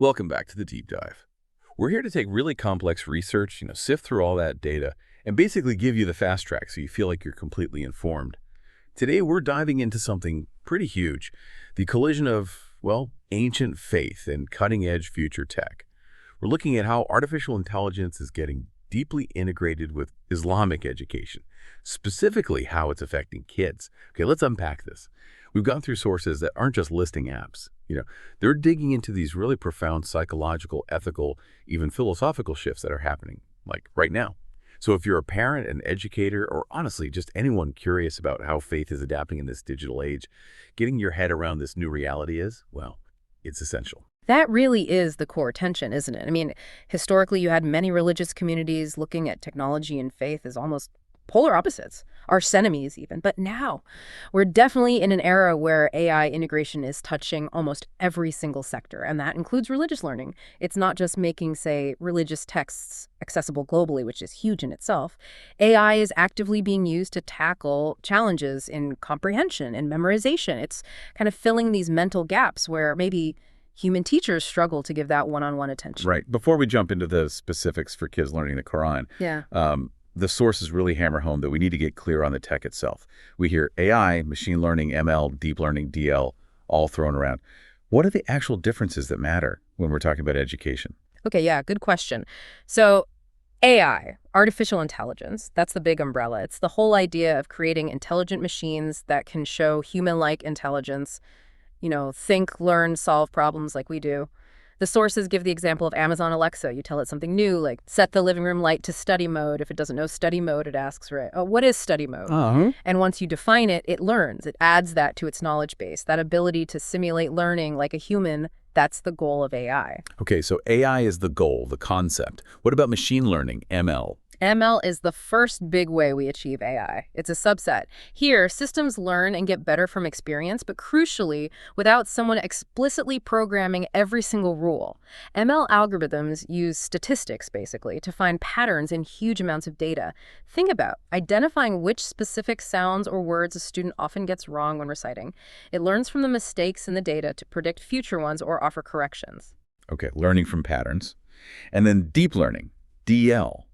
Welcome back to the deep dive. We're here to take really complex research, sift through all that data, and basically give you the fast track so you feel like you're completely informed. Today, we're diving into something pretty huge, the collision of, ancient faith and cutting-edge future tech. We're looking at how artificial intelligence is getting deeply integrated with Islamic education, specifically how it's affecting kids. Okay, let's unpack this. We've gone through sources that aren't just listing apps. They're digging into these really profound psychological, ethical, even philosophical shifts that are happening, like right now. So if you're a parent, an educator, or honestly, just anyone curious about how faith is adapting in this digital age, getting your head around this new reality is, it's essential. That really is the core tension, isn't it? I mean, historically, you had many religious communities looking at technology and faith as almost polar opposites, arch enemies even. But now, we're definitely in an era where AI integration is touching almost every single sector, and that includes religious learning. It's not just making, say, religious texts accessible globally, which is huge in itself. AI is actively being used to tackle challenges in comprehension and memorization. It's kind of filling these mental gaps where maybe human teachers struggle to give that one-on-one attention. Right. Before we jump into the specifics for kids learning the Quran, the sources really hammer home that we need to get clear on the tech itself. We hear AI, machine learning, ML, deep learning, DL, all thrown around. What are the actual differences that matter when we're talking about education? Okay, yeah, good question. So AI, artificial intelligence, that's the big umbrella. It's the whole idea of creating intelligent machines that can show human-like intelligence, think, learn, solve problems like we do. The sources give the example of Amazon Alexa. You tell it something new, like set the living room light to study mode. If it doesn't know study mode, it asks, right, oh, what is study mode? And once you define it, it learns. It adds that to its knowledge base. That ability to simulate learning like a human, that's the goal of AI. Okay, so AI is the goal, the concept. What about machine learning, ML? ML is the first big way we achieve AI. It's a subset. Here, systems learn and get better from experience, but crucially, without someone explicitly programming every single rule. ML algorithms use statistics, basically, to find patterns in huge amounts of data. Think about identifying which specific sounds or words a student often gets wrong when reciting. It learns from the mistakes in the data to predict future ones or offer corrections. Okay, learning from patterns. And then deep learning, DL.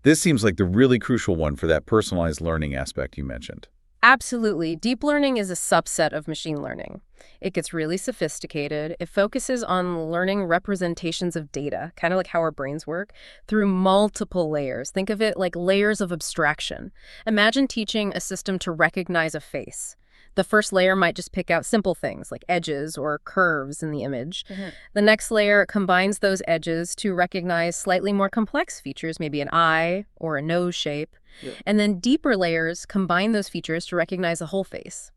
This seems like the really crucial one for that personalized learning aspect you mentioned. Absolutely. Deep learning is a subset of machine learning. It gets really sophisticated. It focuses on learning representations of data, kind of like how our brains work, through multiple layers. Think of it like layers of abstraction. Imagine teaching a system to recognize a face. The first layer might just pick out simple things like edges or curves in the image. The next layer combines those edges to recognize slightly more complex features, maybe an eye or a nose shape. And then deeper layers combine those features to recognize a whole face.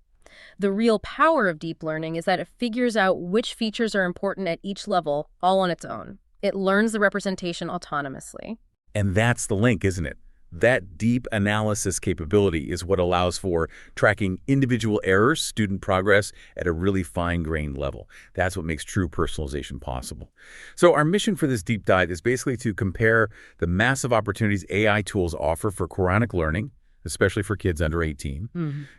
The real power of deep learning is that it figures out which features are important at each level all on its own. It learns the representation autonomously. And that's the link, isn't it? That deep analysis capability is what allows for tracking individual errors, student progress at a really fine-grained level. That's what makes true personalization possible. So our mission for this deep dive is basically to compare the massive opportunities AI tools offer for Quranic learning, especially for kids under 18.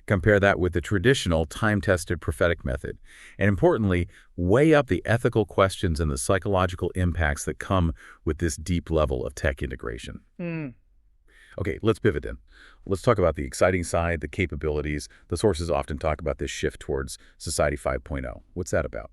Compare that with the traditional time-tested prophetic method. And importantly, weigh up the ethical questions and the psychological impacts that come with this deep level of tech integration. Okay, let's pivot in. Let's talk about the exciting side, the capabilities. The sources often talk about this shift towards Society 5.0. What's that about?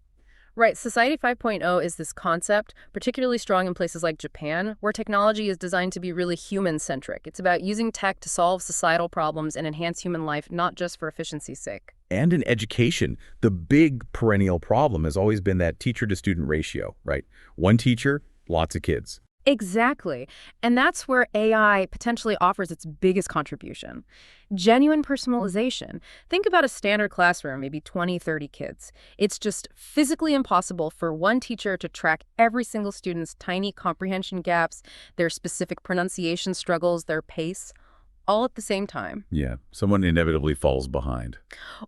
Right. Society 5.0 is this concept, particularly strong in places like Japan, where technology is designed to be really human-centric. It's about using tech to solve societal problems and enhance human life, not just for efficiency's sake. And in education, the big perennial problem has always been that teacher-to-student ratio, right? One teacher, lots of kids. Exactly. And that's where AI potentially offers its biggest contribution. Genuine personalization. Think about a standard classroom, maybe 20, 30 kids. It's just physically impossible for one teacher to track every single student's tiny comprehension gaps, their specific pronunciation struggles, their pace, all at the same time. Yeah, someone inevitably falls behind.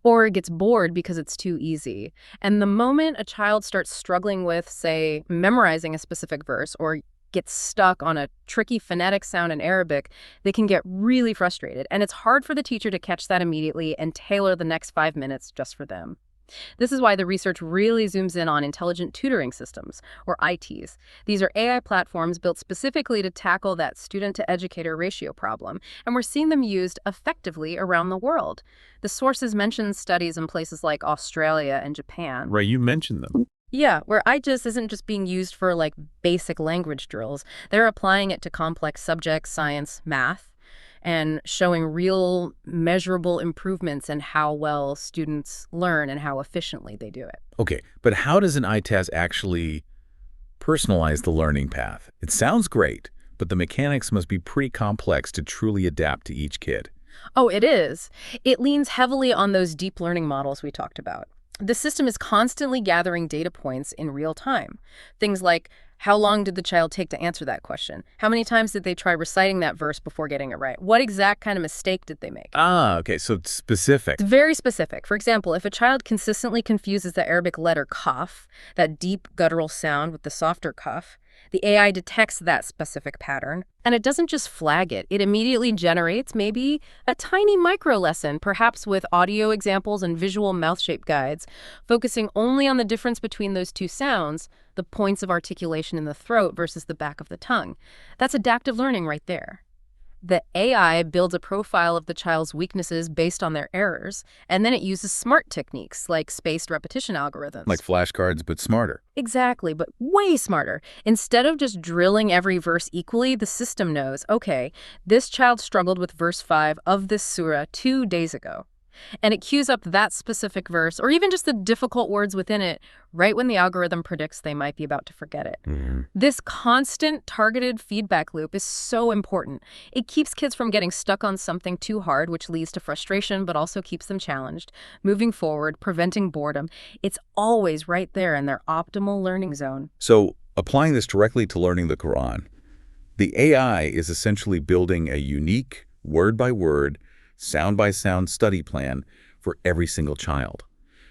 Or gets bored because it's too easy. And the moment a child starts struggling with, say, memorizing a specific verse or gets stuck on a tricky phonetic sound in Arabic, they can get really frustrated. And it's hard for the teacher to catch that immediately and tailor the next 5 minutes just for them. This is why the research really zooms in on intelligent tutoring systems, or ITs. These are AI platforms built specifically to tackle that student-to-educator ratio problem, and we're seeing them used effectively around the world. The sources mention studies in places like Australia and Japan. Right, you mentioned them. Yeah, where IGIS isn't just being used for like basic language drills. They're applying it to complex subjects, science, math, and showing real measurable improvements in how well students learn and how efficiently they do it. Okay, but how does an ITAS actually personalize the learning path? It sounds great, but the mechanics must be pretty complex to truly adapt to each kid. Oh, it is. It leans heavily on those deep learning models we talked about. The system is constantly gathering data points in real time. Things like, how long did the child take to answer that question? How many times did they try reciting that verse before getting it right? What exact kind of mistake did they make? Ah, okay, so it's specific. It's very specific. For example, if a child consistently confuses the Arabic letter kaf, that deep guttural sound, with the softer kaf, the AI detects that specific pattern, and it doesn't just flag it. It immediately generates maybe a tiny micro lesson, perhaps with audio examples and visual mouth-shaped guides, focusing only on the difference between those two sounds, the points of articulation in the throat versus the back of the tongue. That's adaptive learning right there. The AI builds a profile of the child's weaknesses based on their errors, and then it uses smart techniques like spaced repetition algorithms. Like flashcards, but smarter. Exactly, but way smarter. Instead of just drilling every verse equally, the system knows, okay, this child struggled with verse 5 of this surah 2 days ago. And it cues up that specific verse, or even just the difficult words within it, right when the algorithm predicts they might be about to forget it. This constant targeted feedback loop is so important. It keeps kids from getting stuck on something too hard, which leads to frustration, but also keeps them challenged, moving forward, preventing boredom. It's always right there in their optimal learning zone. So, applying this directly to learning the Quran, the AI is essentially building a unique, word-by-word, sound-by-sound study plan for every single child.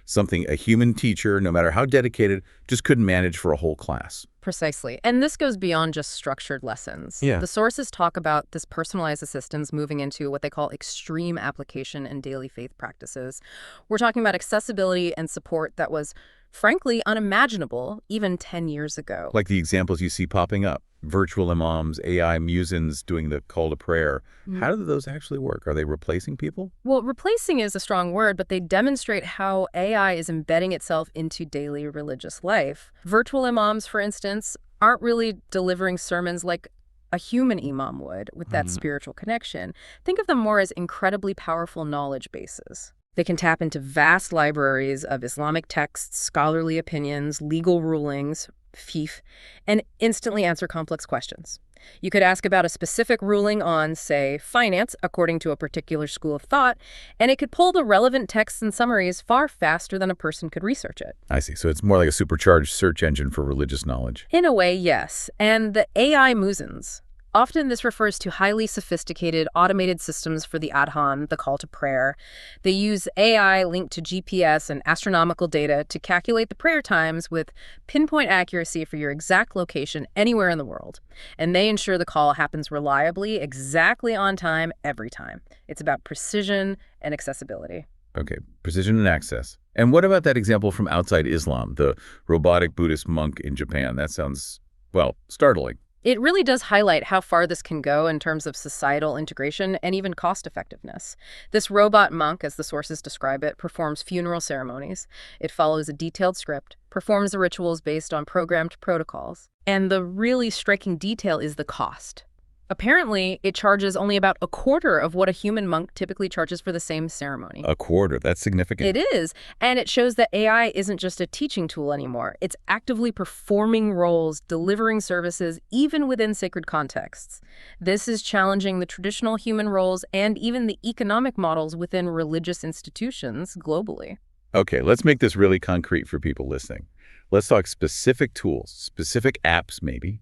Something a human teacher, no matter how dedicated, just couldn't manage for a whole class. Precisely. And this goes beyond just structured lessons. Yeah. The sources talk about this personalized assistance moving into what they call extreme application and daily faith practices. We're talking about accessibility and support that was, frankly, unimaginable even 10 years ago. Like the examples you see popping up. Virtual imams, AI muezzins doing the call to prayer. How do those actually work? Are they replacing people? Well, replacing is a strong word, but they demonstrate how AI is embedding itself into daily religious life. Virtual imams, for instance, aren't really delivering sermons like a human imam would with that spiritual connection. Think of them more as incredibly powerful knowledge bases. They can tap into vast libraries of Islamic texts, scholarly opinions, legal rulings, fiqh, and instantly answer complex questions. You could ask about a specific ruling on, say, finance, according to a particular school of thought, and it could pull the relevant texts and summaries far faster than a person could research it. I see. So it's more like a supercharged search engine for religious knowledge. In a way, yes. And the AI muezzins. Often this refers to highly sophisticated automated systems for the adhan, the call to prayer. They use AI linked to GPS and astronomical data to calculate the prayer times with pinpoint accuracy for your exact location anywhere in the world. And they ensure the call happens reliably, exactly on time, every time. It's about precision and accessibility. Okay, precision and access. And what about that example from outside Islam, the robotic Buddhist monk in Japan? That sounds, well, startling. It really does highlight how far this can go in terms of societal integration and even cost effectiveness. This robot monk, as the sources describe it, performs funeral ceremonies. It follows a detailed script, performs the rituals based on programmed protocols. And the really striking detail is the cost. Apparently, it charges only about a quarter of what a human monk typically charges for the same ceremony. A quarter? That's significant. It is. And it shows that AI isn't just a teaching tool anymore. It's actively performing roles, delivering services, even within sacred contexts. This is challenging the traditional human roles and even the economic models within religious institutions globally. Okay, let's make this really concrete for people listening. Let's talk specific tools, specific apps maybe,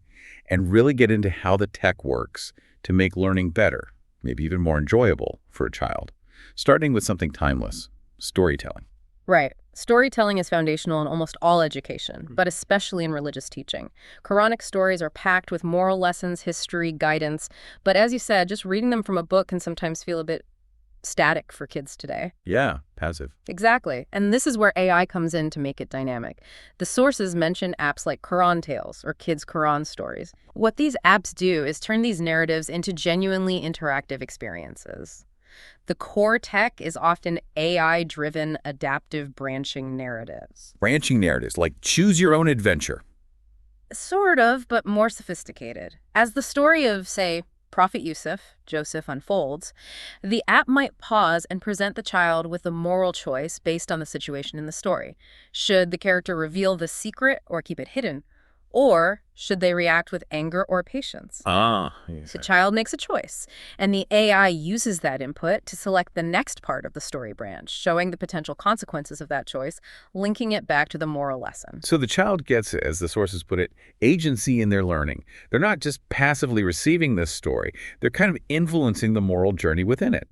and really get into how the tech works to make learning better, maybe even more enjoyable for a child, starting with something timeless, storytelling. Right. Storytelling is foundational in almost all education, but especially in religious teaching. Quranic stories are packed with moral lessons, history, guidance, but as you said, just reading them from a book can sometimes feel a bit static for kids today. Yeah, passive. Exactly. And this is where AI comes in to make it dynamic. The sources mention apps like Quran Tales or Kids Quran Stories. What these apps do is turn these narratives into genuinely interactive experiences. The core tech is often AI-driven adaptive branching narratives. Branching narratives, like choose your own adventure. Sort of, but more sophisticated. As the story of, say, Prophet Joseph unfolds, the app might pause and present the child with a moral choice based on the situation in the story. Should the character reveal the secret or keep it hidden? Or should they react with anger or patience? Yeah. The child makes a choice, and the AI uses that input to select the next part of the story branch, showing the potential consequences of that choice, linking it back to the moral lesson. So the child gets, as the sources put it, agency in their learning. They're not just passively receiving this story. They're kind of influencing the moral journey within it.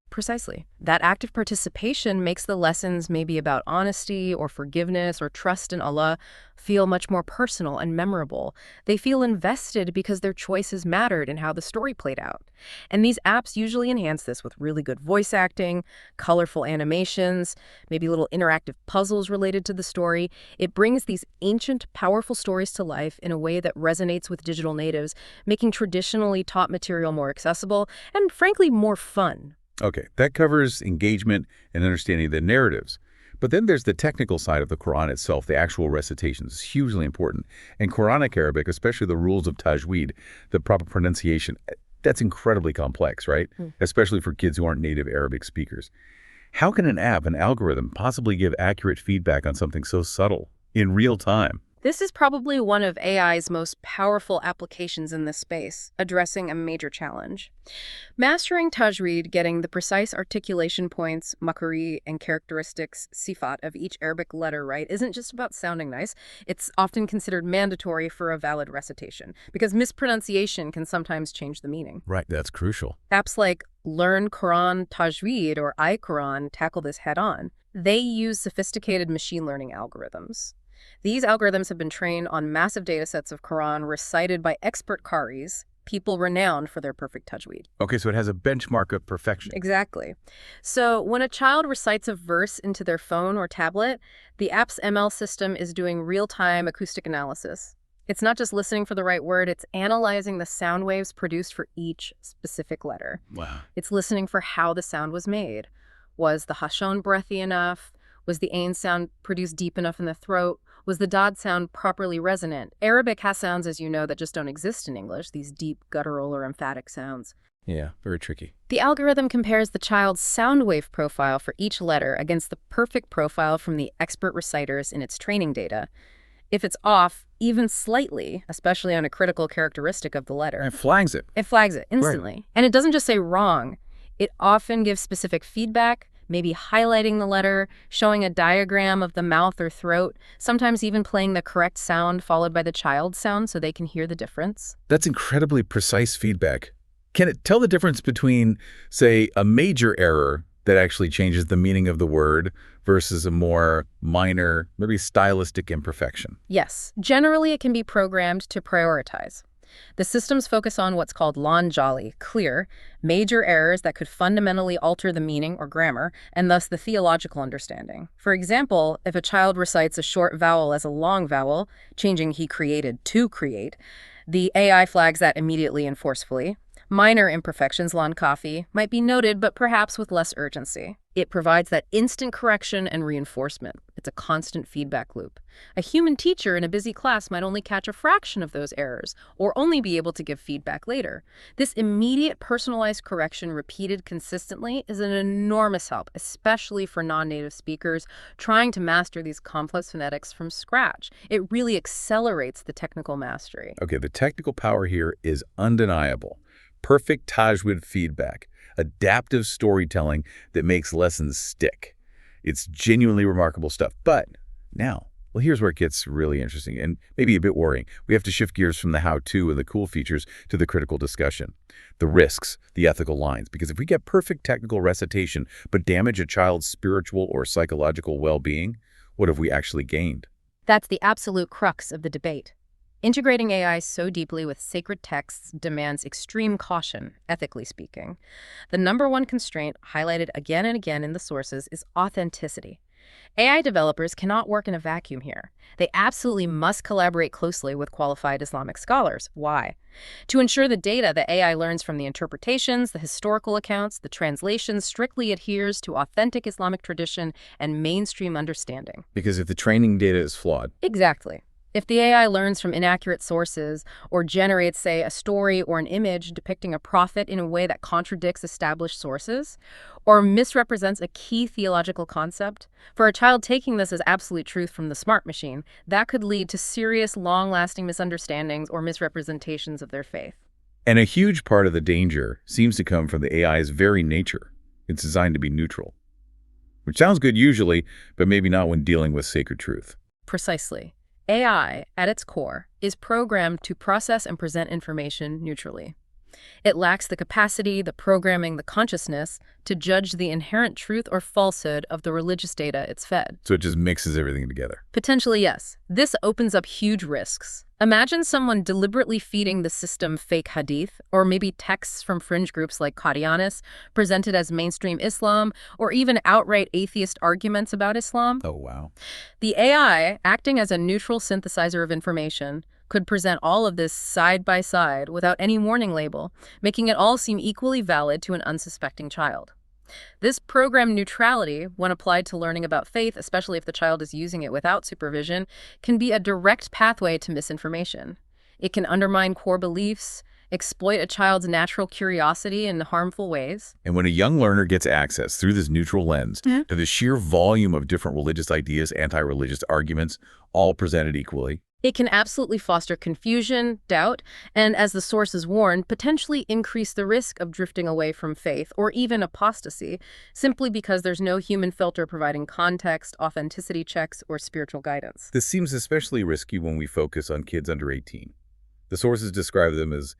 Precisely. That active participation makes the lessons maybe about honesty or forgiveness or trust in Allah feel much more personal and memorable. They feel invested because their choices mattered in how the story played out. And these apps usually enhance this with really good voice acting, colorful animations, maybe little interactive puzzles related to the story. It brings these ancient, powerful stories to life in a way that resonates with digital natives, making traditionally taught material more accessible and, frankly, more fun. Okay, that covers engagement and understanding the narratives. But then there's the technical side of the Quran itself, the actual recitations. Is hugely important. And Quranic Arabic, especially the rules of tajweed, the proper pronunciation, that's incredibly complex, right? Especially for kids who aren't native Arabic speakers. How can an app, an algorithm, possibly give accurate feedback on something so subtle in real time? This is probably one of AI's most powerful applications in this space, addressing a major challenge. Mastering tajweed, getting the precise articulation points, makari, and characteristics, sifat, of each Arabic letter right isn't just about sounding nice. It's often considered mandatory for a valid recitation, because mispronunciation can sometimes change the meaning. Right, that's crucial. Apps like Learn Quran Tajweed or iQuran tackle this head-on. They use sophisticated machine learning algorithms. These algorithms have been trained on massive data sets of Quran recited by expert qaris, people renowned for their perfect tajweed. Okay, so it has a benchmark of perfection. Exactly. So when a child recites a verse into their phone or tablet, the app's ML system is doing real-time acoustic analysis. It's not just listening for the right word, it's analyzing the sound waves produced for each specific letter. Wow. It's listening for how the sound was made. Was the hashon breathy enough? Was the ain sound produced deep enough in the throat? Was the dad sound properly resonant? Arabic has sounds, as you know, that just don't exist in English, these deep, guttural, or emphatic sounds. Yeah, very tricky. The algorithm compares the child's sound wave profile for each letter against the perfect profile from the expert reciters in its training data. If it's off, even slightly, especially on a critical characteristic of the letter, It flags it. it flags it instantly. Right. And it doesn't just say wrong. It often gives specific feedback, maybe highlighting the letter, showing a diagram of the mouth or throat, sometimes even playing the correct sound followed by the child's sound so they can hear the difference. That's incredibly precise feedback. Can it tell the difference between, say, a major error that actually changes the meaning of the word versus a more minor, maybe stylistic imperfection? Yes, generally it can be programmed to prioritize. The systems focus on what's called lan-jali, clear, major errors that could fundamentally alter the meaning or grammar, and thus the theological understanding. For example, if a child recites a short vowel as a long vowel, changing he created to create, the AI flags that immediately and forcefully. Minor imperfections, lan kafi, might be noted, but perhaps with less urgency. It provides that instant correction and reinforcement. It's a constant feedback loop. A human teacher in a busy class might only catch a fraction of those errors, or only be able to give feedback later. This immediate personalized correction repeated consistently is an enormous help, especially for non-native speakers trying to master these complex phonetics from scratch. It really accelerates the technical mastery. Okay, the technical power here is undeniable. Perfect tajweed feedback, adaptive storytelling that makes lessons stick. It's genuinely remarkable stuff. But now, well, here's where it gets really interesting and maybe a bit worrying. We have to shift gears from the how-to and the cool features to the critical discussion, the risks, the ethical lines. Because if we get perfect technical recitation but damage a child's spiritual or psychological well-being, what have we actually gained? That's the absolute crux of the debate. Integrating AI so deeply with sacred texts demands extreme caution, ethically speaking. The number one constraint, highlighted again and again in the sources, is authenticity. AI developers cannot work in a vacuum here. They absolutely must collaborate closely with qualified Islamic scholars. Why? To ensure the data that AI learns from the interpretations, the historical accounts, the translations strictly adheres to authentic Islamic tradition and mainstream understanding. Because if the training data is flawed. Exactly. If the AI learns from inaccurate sources or generates, say, a story or an image depicting a prophet in a way that contradicts established sources, or misrepresents a key theological concept, for a child taking this as absolute truth from the smart machine, that could lead to serious, long-lasting misunderstandings or misrepresentations of their faith. And a huge part of the danger seems to come from the AI's very nature. It's designed to be neutral. Which sounds good usually, but maybe not when dealing with sacred truth. Precisely. AI, at its core, is programmed to process and present information neutrally. It lacks the capacity, the programming, the consciousness to judge the inherent truth or falsehood of the religious data it's fed. So it just mixes everything together. Potentially, yes. This opens up huge risks. Imagine someone deliberately feeding the system fake hadith, or maybe texts from fringe groups like Qadianis, presented as mainstream Islam, or even outright atheist arguments about Islam. Oh, wow. The AI, acting as a neutral synthesizer of information, could present all of this side by side without any warning label, making it all seem equally valid to an unsuspecting child. This program neutrality, when applied to learning about faith, especially if the child is using it without supervision, can be a direct pathway to misinformation. It can undermine core beliefs, exploit a child's natural curiosity in harmful ways. And when a young learner gets access through this neutral lens to the sheer volume of different religious ideas, anti-religious arguments, all presented equally, it can absolutely foster confusion, doubt, and, as the sources warn, potentially increase the risk of drifting away from faith or even apostasy, simply because there's no human filter providing context, authenticity checks, or spiritual guidance. This seems especially risky when we focus on kids under 18. The sources describe them as,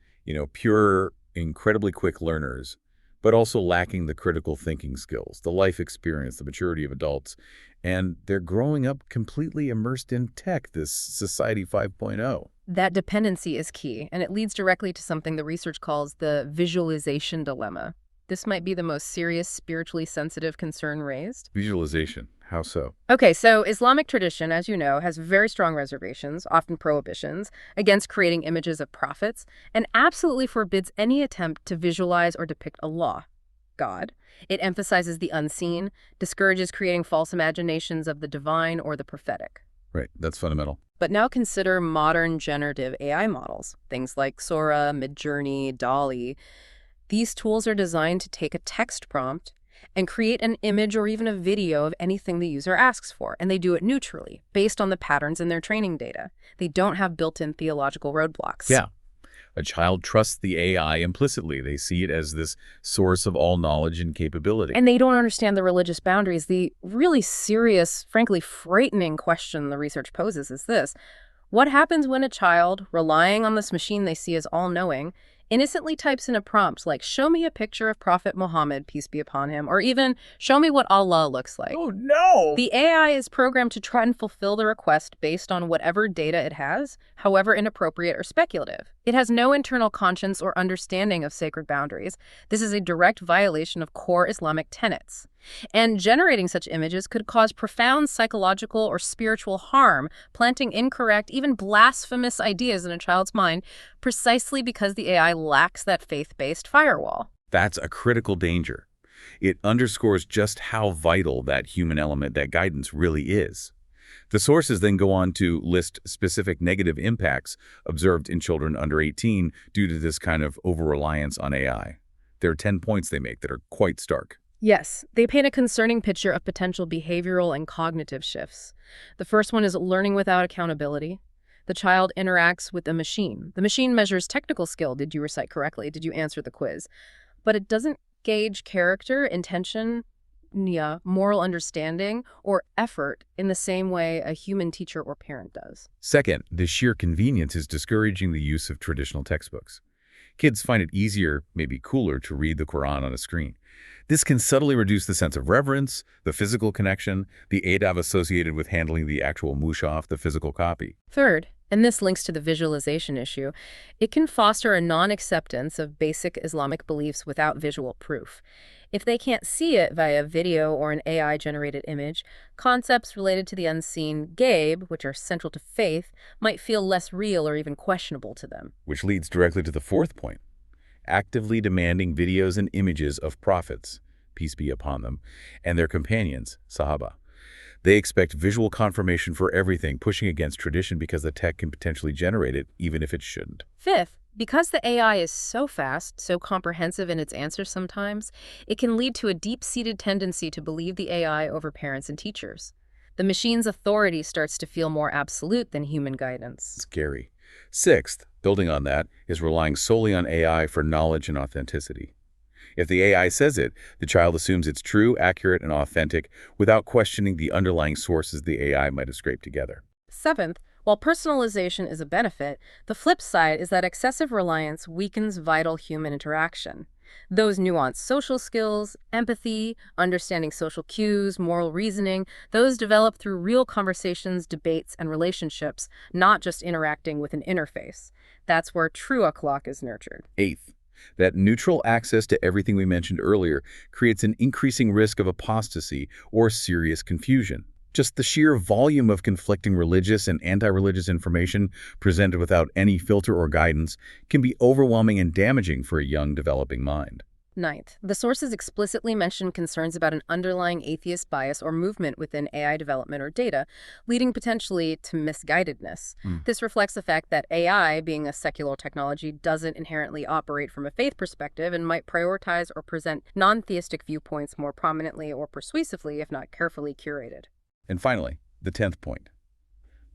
pure, incredibly quick learners, but also lacking the critical thinking skills, the life experience, the maturity of adults. And they're growing up completely immersed in tech, this Society 5.0. That dependency is key, and it leads directly to something the research calls the visualization dilemma. This might be the most serious, spiritually sensitive concern raised. Visualization. How so? Okay, so Islamic tradition, as you know, has very strong reservations, often prohibitions, against creating images of prophets, and absolutely forbids any attempt to visualize or depict Allah, God. It emphasizes the unseen, discourages creating false imaginations of the divine or the prophetic. Right, that's fundamental. But now consider modern generative AI models, things like Sora, Midjourney, DALL-E. These tools are designed to take a text prompt and create an image or even a video of anything the user asks for, and they do it neutrally, based on the patterns in their training data. They don't have built-in theological roadblocks. Yeah. A child trusts the AI implicitly. They see it as this source of all knowledge and capability. And they don't understand the religious boundaries. The really serious, frankly frightening question the research poses is this: what happens when a child, relying on this machine they see as all-knowing, innocently types in a prompt like, show me a picture of Prophet Muhammad, peace be upon him, or even, show me what Allah looks like? Oh, no! The AI is programmed to try and fulfill the request based on whatever data it has, however inappropriate or speculative. It has no internal conscience or understanding of sacred boundaries. This is a direct violation of core Islamic tenets. And generating such images could cause profound psychological or spiritual harm, planting incorrect, even blasphemous ideas in a child's mind, precisely because the AI lacks that faith-based firewall. That's a critical danger. It underscores just how vital that human element, that guidance, really is. The sources then go on to list specific negative impacts observed in children under 18 due to this kind of over-reliance on AI. There are 10 points they make that are quite stark. Yes, they paint a concerning picture of potential behavioral and cognitive shifts. The first one is learning without accountability. The child interacts with a machine. The machine measures technical skill. Did you recite correctly? Did you answer the quiz? But it doesn't gauge character, intention, moral understanding, or effort in the same way a human teacher or parent does. Second, the sheer convenience is discouraging the use of traditional textbooks. Kids find it easier, maybe cooler, to read the Quran on a screen. This can subtly reduce the sense of reverence, the physical connection, the adab associated with handling the actual mushaf, the physical copy. Third, And this links to the visualization issue. It can foster a non-acceptance of basic Islamic beliefs without visual proof. If they can't see it via video or an AI-generated image, concepts related to the unseen gaib, which are central to faith, might feel less real or even questionable to them. Which leads directly to the fourth point: actively demanding videos and images of prophets, peace be upon them, and their companions, Sahaba. They expect visual confirmation for everything, pushing against tradition because the tech can potentially generate it, even if it shouldn't. Fifth, because the AI is so fast, so comprehensive in its answers sometimes, it can lead to a deep-seated tendency to believe the AI over parents and teachers. The machine's authority starts to feel more absolute than human guidance. Scary. Sixth, building on that, is relying solely on AI for knowledge and authenticity. If the AI says it, the child assumes it's true, accurate, and authentic without questioning the underlying sources the AI might have scraped together. Seventh, while personalization is a benefit, the flip side is that excessive reliance weakens vital human interaction. Those nuanced social skills, empathy, understanding social cues, moral reasoning, those develop through real conversations, debates, and relationships, not just interacting with an interface. That's where true akhlaq is nurtured. Eighth, that neutral access to everything we mentioned earlier creates an increasing risk of apostasy or serious confusion. Just the sheer volume of conflicting religious and anti-religious information presented without any filter or guidance can be overwhelming and damaging for a young, developing mind. Ninth, the sources explicitly mention concerns about an underlying atheist bias or movement within AI development or data, leading potentially to misguidedness. This reflects the fact that AI, being a secular technology, doesn't inherently operate from a faith perspective and might prioritize or present non-theistic viewpoints more prominently or persuasively if not carefully curated. And finally, the 10th point: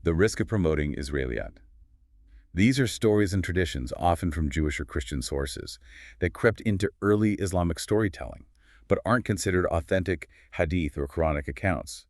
the risk of promoting Israeliyat. These are stories and traditions, often from Jewish or Christian sources, that crept into early Islamic storytelling, but aren't considered authentic hadith or Quranic accounts.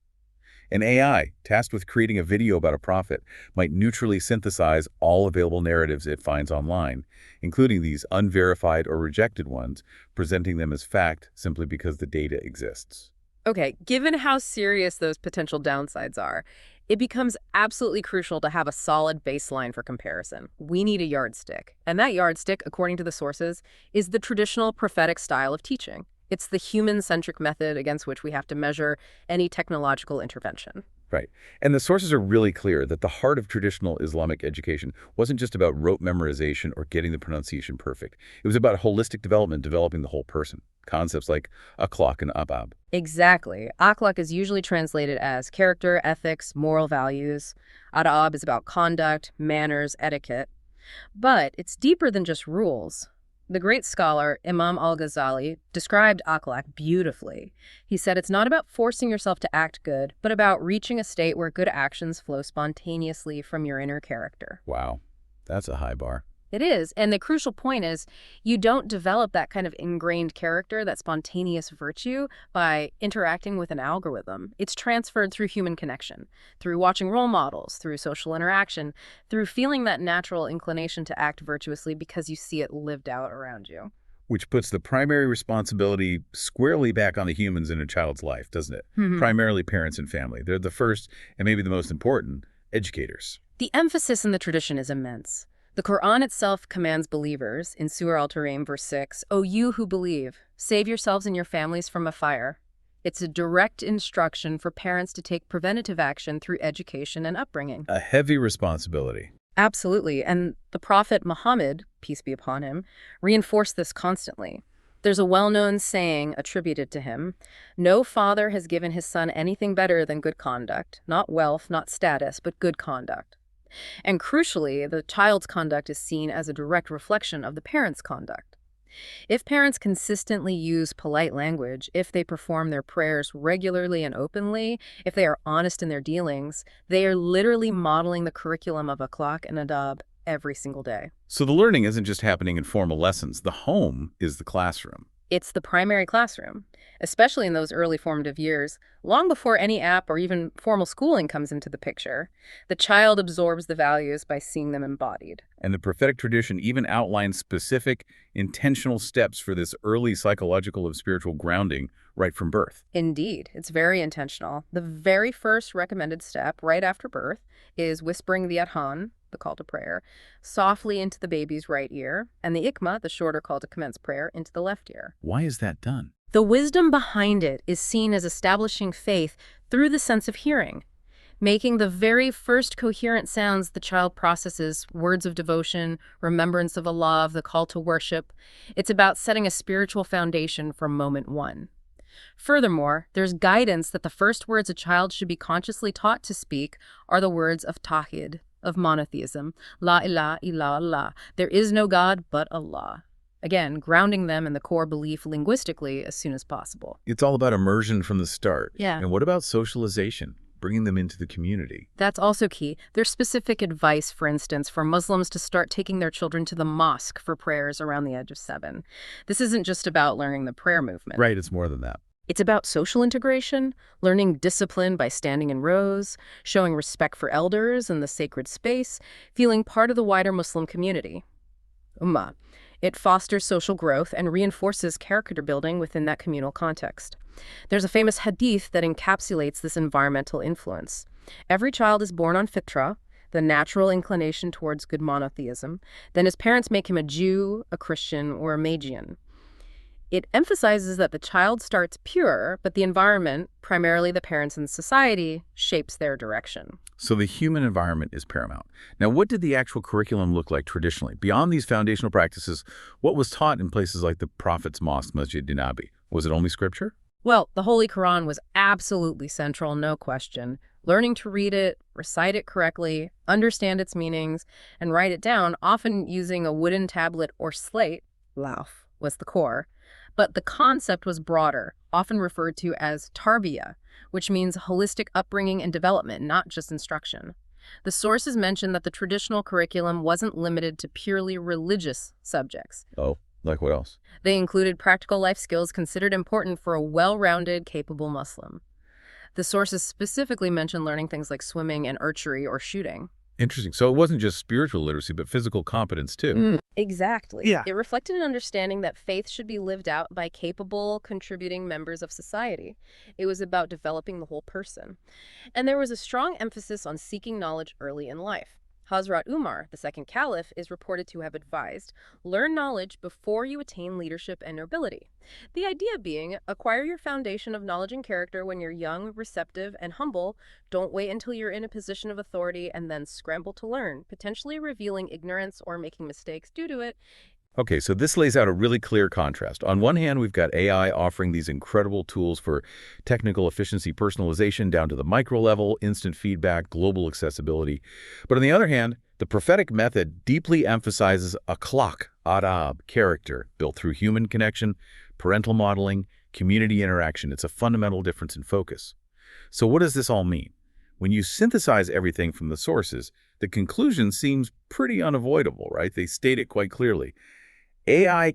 An AI, tasked with creating a video about a prophet, might neutrally synthesize all available narratives it finds online, including these unverified or rejected ones, presenting them as fact simply because the data exists. Okay, given how serious those potential downsides are, it becomes absolutely crucial to have a solid baseline for comparison. We need a yardstick. And that yardstick, according to the sources, is the traditional prophetic style of teaching. It's the human-centric method against which we have to measure any technological intervention. Right. And the sources are really clear that the heart of traditional Islamic education wasn't just about rote memorization or getting the pronunciation perfect. It was about holistic development, developing the whole person. Concepts like akhlaq and abab. Exactly. Akhlaq is usually translated as character, ethics, moral values. Adab is about conduct, manners, etiquette. But it's deeper than just rules. The great scholar Imam al-Ghazali described akhlaq beautifully. He said it's not about forcing yourself to act good, but about reaching a state where good actions flow spontaneously from your inner character. Wow, that's a high bar. It is, and the crucial point is you don't develop that kind of ingrained character, that spontaneous virtue, by interacting with an algorithm. It's transferred through human connection, through watching role models, through social interaction, through feeling that natural inclination to act virtuously because you see it lived out around you. Which puts the primary responsibility squarely back on the humans in a child's life, doesn't it? Primarily parents and family. They're the first, and maybe the most important, educators. The emphasis in the tradition is immense. The Quran itself commands believers, in Surah Al-Tarim, verse 6, "O you who believe, save yourselves and your families from a fire." It's a direct instruction for parents to take preventative action through education and upbringing. A heavy responsibility. Absolutely, and the Prophet Muhammad, peace be upon him, reinforced this constantly. There's a well-known saying attributed to him: "No father has given his son anything better than good conduct, not wealth, not status, but good conduct." And crucially, the child's conduct is seen as a direct reflection of the parent's conduct. If parents consistently use polite language, if they perform their prayers regularly and openly, if they are honest in their dealings, they are literally modeling the curriculum of akhlaq and adab every single day. So the learning isn't just happening in formal lessons. The home is the classroom. It's the primary classroom, especially in those early formative years, long before any app or even formal schooling comes into the picture. The child absorbs the values by seeing them embodied. And the prophetic tradition even outlines specific, intentional steps for this early psychological and spiritual grounding right from birth. Indeed, it's very intentional. The very first recommended step right after birth is whispering the Adhan, the call to prayer, softly into the baby's right ear, and the Ikma, the shorter call to commence prayer, into the left ear. Why is that done? The wisdom behind it is seen as establishing faith through the sense of hearing, making the very first coherent sounds the child processes, words of devotion, remembrance of Allah, the call to worship. It's about setting a spiritual foundation from moment one. Furthermore, there's guidance that the first words a child should be consciously taught to speak are the words of Tawhid, of monotheism, La ilaha illallah, there is no God but Allah. Again, grounding them in the core belief linguistically as soon as possible. It's all about immersion from the start. Yeah. And what about socialization? Bringing them into the community. That's also key. There's specific advice, for instance, for Muslims to start taking their children to the mosque for prayers around the age of 7. This isn't just about learning the prayer movement. Right, it's more than that. It's about social integration, learning discipline by standing in rows, showing respect for elders and the sacred space, feeling part of the wider Muslim community. Ummah. It fosters social growth and reinforces character building within that communal context. There's a famous hadith that encapsulates this environmental influence. Every child is born on fitra, the natural inclination towards good monotheism. Then his parents make him a Jew, a Christian, or a Magian. It emphasizes that the child starts pure, but the environment, primarily the parents and society, shapes their direction. So the human environment is paramount. Now, what did the actual curriculum look like traditionally? Beyond these foundational practices, what was taught in places like the Prophet's Mosque, Masjid Nabi? Was it only scripture? Well, the Holy Quran was absolutely central, no question. Learning to read it, recite it correctly, understand its meanings, and write it down, often using a wooden tablet or slate, lauf, was the core. But the concept was broader, often referred to as tarbiyah, which means holistic upbringing and development, not just instruction. The sources mention that the traditional curriculum wasn't limited to purely religious subjects. Oh, like what else? They included practical life skills considered important for a well-rounded, capable Muslim. The sources specifically mention learning things like swimming and archery or shooting. Interesting. So it wasn't just spiritual literacy, but physical competence too. Exactly. Yeah. It reflected an understanding that faith should be lived out by capable, contributing members of society. It was about developing the whole person. And there was a strong emphasis on seeking knowledge early in life. Hazrat Umar, the second caliph, is reported to have advised, learn knowledge before you attain leadership and nobility. The idea being, acquire your foundation of knowledge and character when you're young, receptive, and humble. Don't wait until you're in a position of authority and then scramble to learn, potentially revealing ignorance or making mistakes due to it. Okay, so this lays out a really clear contrast. On one hand, we've got AI offering these incredible tools for technical efficiency, personalization down to the micro level, instant feedback, global accessibility. But on the other hand, the prophetic method deeply emphasizes akhlaq, adab, character, built through human connection, parental modeling, community interaction. It's a fundamental difference in focus. So what does this all mean? When you synthesize everything from the sources, the conclusion seems pretty unavoidable, right? They state it quite clearly. AI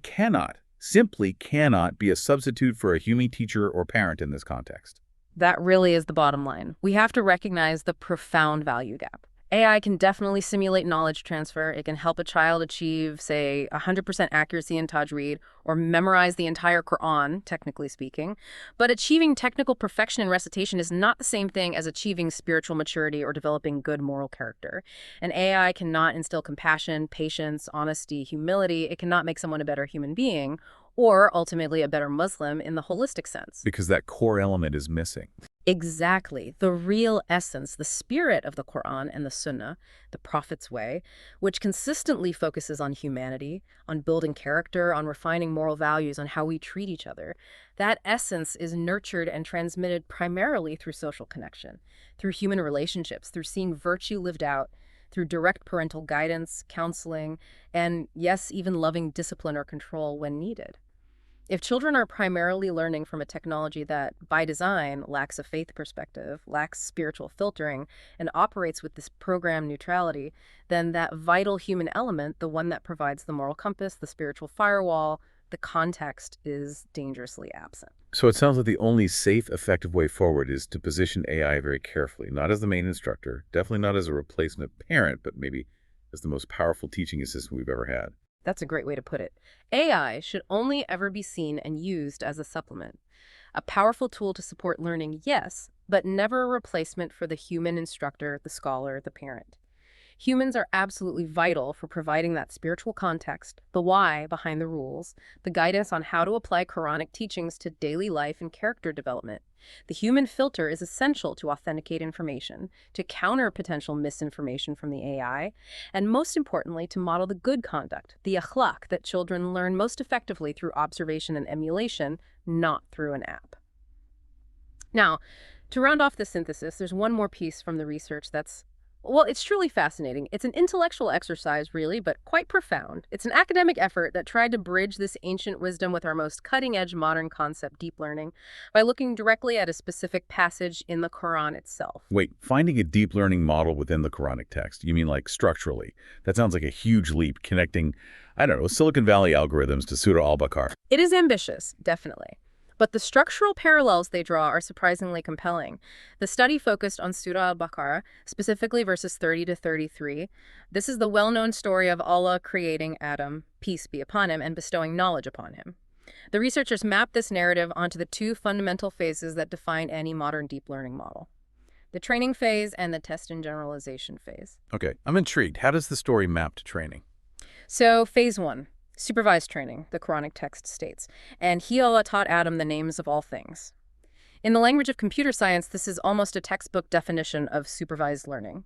simply cannot be a substitute for a human teacher or parent in this context. That really is the bottom line. We have to recognize the profound value gap. AI can definitely simulate knowledge transfer. It can help a child achieve, say, 100% accuracy in tajweed or memorize the entire Quran, technically speaking. But achieving technical perfection in recitation is not the same thing as achieving spiritual maturity or developing good moral character. And AI cannot instill compassion, patience, honesty, humility. It cannot make someone a better human being or ultimately a better Muslim in the holistic sense. Because that core element is missing. Exactly. The real essence, the spirit of the Quran and the Sunnah, the Prophet's way, which consistently focuses on humanity, on building character, on refining moral values, on how we treat each other. That essence is nurtured and transmitted primarily through social connection, through human relationships, through seeing virtue lived out, through direct parental guidance, counseling, and yes, even loving discipline or control when needed. If children are primarily learning from a technology that, by design, lacks a faith perspective, lacks spiritual filtering, and operates with this program neutrality, then that vital human element, the one that provides the moral compass, the spiritual firewall, the context, is dangerously absent. So it sounds like the only safe, effective way forward is to position AI very carefully, not as the main instructor, definitely not as a replacement parent, but maybe as the most powerful teaching assistant we've ever had. That's a great way to put it. AI should only ever be seen and used as a supplement. A powerful tool to support learning, yes, but never a replacement for the human instructor, the scholar, the parent. Humans are absolutely vital for providing that spiritual context, the why behind the rules, the guidance on how to apply Quranic teachings to daily life and character development. The human filter is essential to authenticate information, to counter potential misinformation from the AI, and most importantly, to model the good conduct, the akhlaq that children learn most effectively through observation and emulation, not through an app. Now, to round off the synthesis, there's one more piece from the research that's well, it's truly fascinating. It's an intellectual exercise, really, but quite profound. It's an academic effort that tried to bridge this ancient wisdom with our most cutting-edge modern concept, deep learning, by looking directly at a specific passage in the Quran itself. Wait, finding a deep learning model within the Quranic text, you mean like structurally? That sounds like a huge leap connecting, I don't know, Silicon Valley algorithms to Surah al-Baqarah. It is ambitious, definitely. But the structural parallels they draw are surprisingly compelling. The study focused on Surah al-Baqarah, specifically verses 30 to 33. This is the well-known story of Allah creating Adam, peace be upon him, and bestowing knowledge upon him. The researchers mapped this narrative onto the two fundamental phases that define any modern deep learning model: the training phase and the test and generalization phase. Okay, I'm intrigued. How does the story map to training? So, phase 1. Supervised training, the Quranic text states, and He, Allah, taught Adam the names of all things. In the language of computer science, this is almost a textbook definition of supervised learning.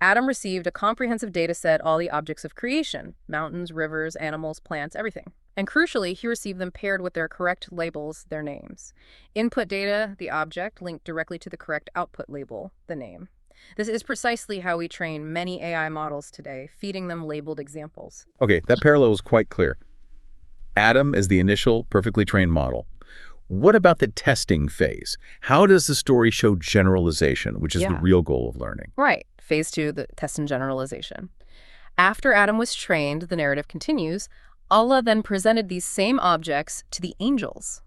Adam received a comprehensive data set, all the objects of creation, mountains, rivers, animals, plants, everything. And crucially, he received them paired with their correct labels, their names. Input data, the object, linked directly to the correct output label, the name. This is precisely how we train many AI models today, feeding them labeled examples. Okay, that parallel is quite clear. Adam is the initial perfectly trained model. What about the testing phase? How does the story show generalization, which is the real goal of learning? Right. Phase 2, the test and generalization. After Adam was trained, the narrative continues, Allah then presented these same objects to the angels.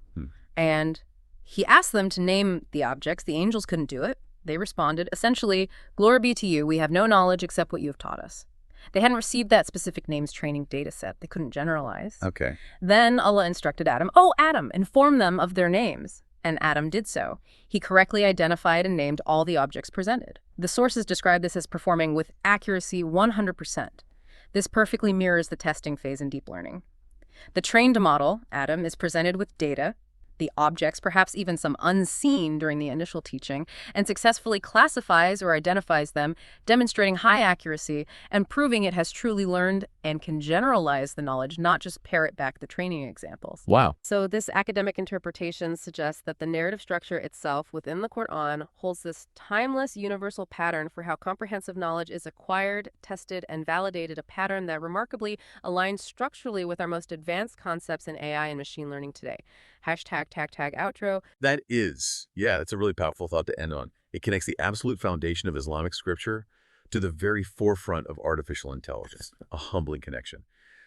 And he asked them to name the objects. The angels couldn't do it. They responded, essentially, "Glory be to you, we have no knowledge except what you have taught us." They hadn't received that specific names training data set. They couldn't generalize. Okay. Then Allah instructed Adam, "Oh, Adam, inform them of their names." And Adam did so. He correctly identified and named all the objects presented. The sources describe this as performing with accuracy 100%. This perfectly mirrors the testing phase in deep learning. The trained model, Adam, is presented with data, the objects, perhaps even some unseen during the initial teaching, and successfully classifies or identifies them, demonstrating high accuracy and proving it has truly learned and can generalize the knowledge, not just parrot back the training examples. Wow. So this academic interpretation suggests that the narrative structure itself within the Quran holds this timeless universal pattern for how comprehensive knowledge is acquired, tested, and validated, a pattern that remarkably aligns structurally with our most advanced concepts in AI and machine learning today. Hashtag tag outro. That's a really powerful thought to end on. It connects the absolute foundation of Islamic scripture to the very forefront of artificial intelligence, a humbling connection.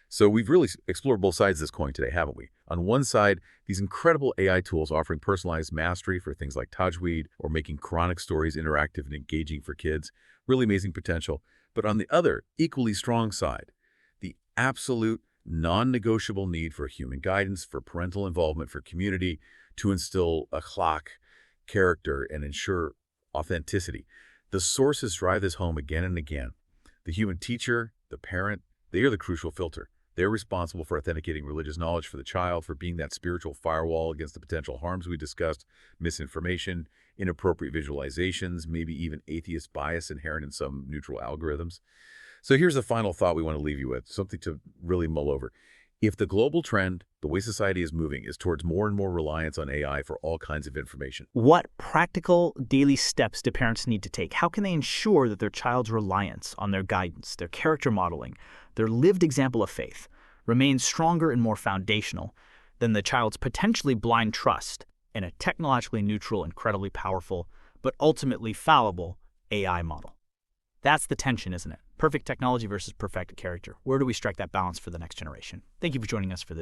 So we've really explored both sides of this coin today, haven't we? On one side, these incredible AI tools offering personalized mastery for things like tajweed or making Quranic stories interactive and engaging for kids, really amazing potential. But on the other, equally strong side, the absolute non-negotiable need for human guidance, for parental involvement, for community, to instill akhlaq, character, and ensure authenticity. The sources drive this home again and again. The human teacher, the parent, they are the crucial filter. They're responsible for authenticating religious knowledge for the child, for being that spiritual firewall against the potential harms we discussed, misinformation, inappropriate visualizations, maybe even atheist bias inherent in some neutral algorithms. So here's the final thought we want to leave you with, something to really mull over. If the global trend, the way society is moving, is towards more and more reliance on AI for all kinds of information, what practical daily steps do parents need to take? How can they ensure that their child's reliance on their guidance, their character modeling, their lived example of faith remains stronger and more foundational than the child's potentially blind trust in a technologically neutral, incredibly powerful, but ultimately fallible AI model? That's the tension, isn't it? Perfect technology versus perfect character. Where do we strike that balance for the next generation? Thank you for joining us for this